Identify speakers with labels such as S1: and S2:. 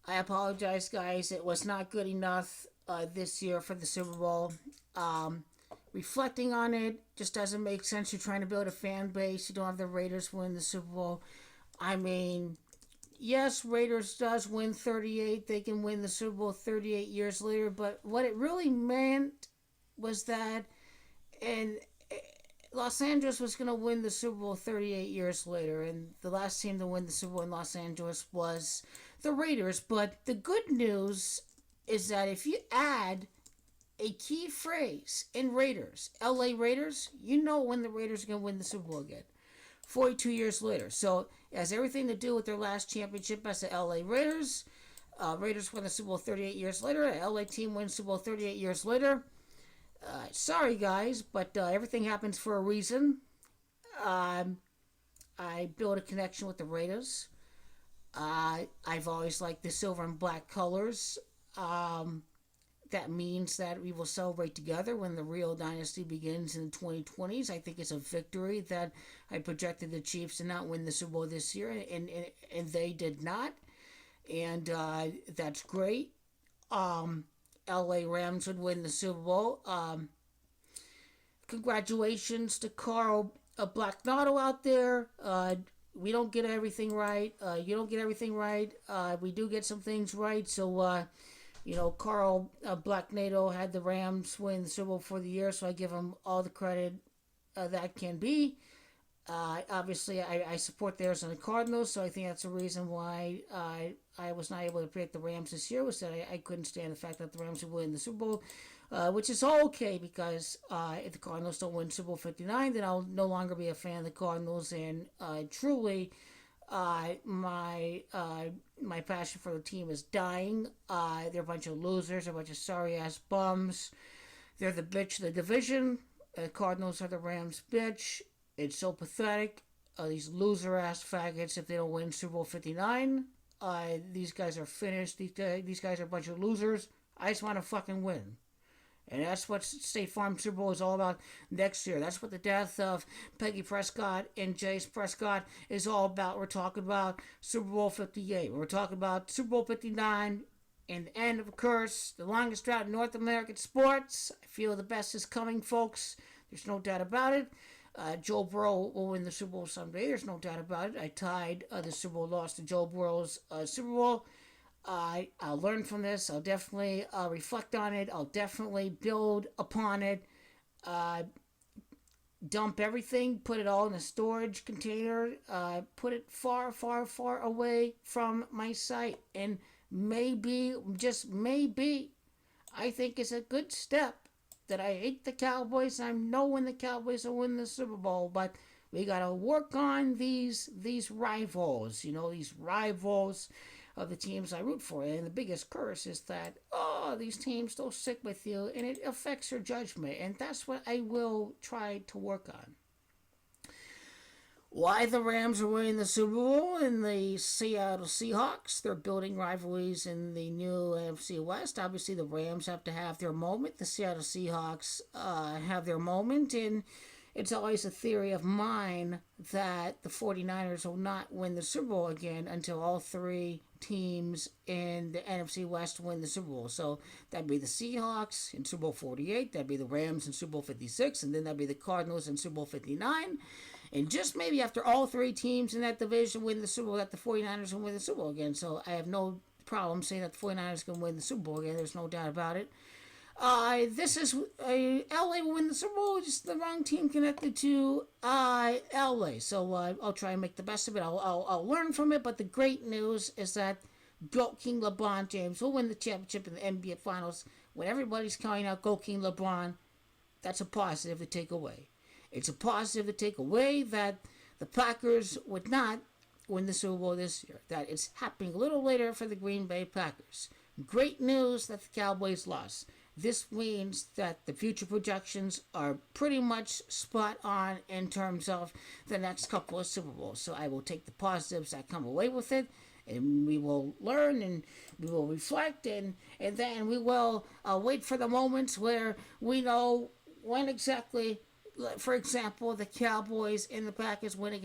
S1: I apologize, guys. It was not good enough this year for the Super Bowl. Um, Reflecting on it just doesn't make sense. You're trying to build a fan base. You don't have the Raiders win the Super Bowl. I mean, yes, Raiders does win 38. They can win the Super Bowl 38 years later. But what it really meant was that, and Los Angeles was going to win the Super Bowl 38 years later, and the last team to win the Super Bowl in Los Angeles was the Raiders. But the good news is that if you add a key phrase in Raiders, LA Raiders, you know when the Raiders are going to win the Super Bowl again. 42 years later. So it has everything to do with their last championship as the LA Raiders. Raiders win the Super Bowl 38 years later. The LA team wins Super Bowl 38 years later. Sorry, guys, but everything happens for a reason. Um, I built a connection with the Raiders. I've always liked the silver and black colors. Um, that means that we will celebrate together when the real dynasty begins in the 2020s. I think it's a victory that I projected the Chiefs to not win the Super Bowl this year, and they did not. And that's great. LA Rams would win the Super Bowl. Congratulations to Carl Blacknado out there. We don't get everything right. You don't get everything right. We do get some things right. So, Carl Blacknado had the Rams win the Super Bowl for the year, so I give him all the credit that can be. Obviously, I support the Arizona Cardinals, so I think that's the reason why I was not able to predict the Rams this year, was that I couldn't stand the fact that the Rams would win the Super Bowl, which is okay because if the Cardinals don't win Super Bowl 59, then I'll no longer be a fan of the Cardinals, and truly, my passion for the team is dying. They're a bunch of losers, a bunch of sorry ass bums. They're the bitch of the division. Cardinals are the Rams' bitch. It's so pathetic. These loser ass faggots, if they don't win Super Bowl 59, these guys are finished. These guys are a bunch of losers. I just want to fucking win. And that's what State Farm Super Bowl is all about next year. That's what the death of Peggy Prescott and Jace Prescott is all about. We're talking about Super Bowl 58. We're talking about Super Bowl 59 and the end of a curse, the longest drought in North American sports. I feel the best is coming, folks. There's no doubt about it. Joe Burrow will win the Super Bowl someday. There's no doubt about it. I tied the Super Bowl loss to Joe Burrow's Super Bowl. I'll learn from this. I'll definitely reflect on it. I'll definitely build upon it. Uh, Dump everything, put it all in a storage container, put it far, far, far away from my site. And maybe, just maybe, I think it's a good step that I hate the Cowboys. I know when the Cowboys will win the Super Bowl, but we gotta work on these rivals. These rivals of the teams I root for. And the biggest curse is that these teams don't stick with you, and it affects your judgment. And that's what I will try to work on. Why the Rams are winning the Super Bowl and the Seattle Seahawks. They're building rivalries in the new NFC West. Obviously, the Rams have to have their moment. The Seattle Seahawks have their moment. And it's always a theory of mine that the 49ers will not win the Super Bowl again until all three teams in the NFC West win the Super Bowl. So that'd be the Seahawks in Super Bowl 48, that'd be the Rams in Super Bowl 56, and then that'd be the Cardinals in Super Bowl 59. And just maybe after all three teams in that division win the Super Bowl, that the 49ers will win the Super Bowl again. So I have no problem saying that the 49ers can win the Super Bowl again. There's no doubt about it. This is LA will win the Super Bowl. Just the wrong team connected to LA. So I'll try and make the best of it. I'll learn from it. But the great news is that GOAT King LeBron James will win the championship in the NBA Finals. When everybody's counting out GOAT King LeBron, that's a positive to take away. It's a positive to take away that the Packers would not win the Super Bowl this year. That it's happening a little later for the Green Bay Packers. Great news that the Cowboys lost. This means that the future projections are pretty much spot on in terms of the next couple of Super Bowls. So I will take the positives that come away with it, and we will learn and we will reflect, and then we will wait for the moments where we know when exactly, for example, the Cowboys and the Packers win again.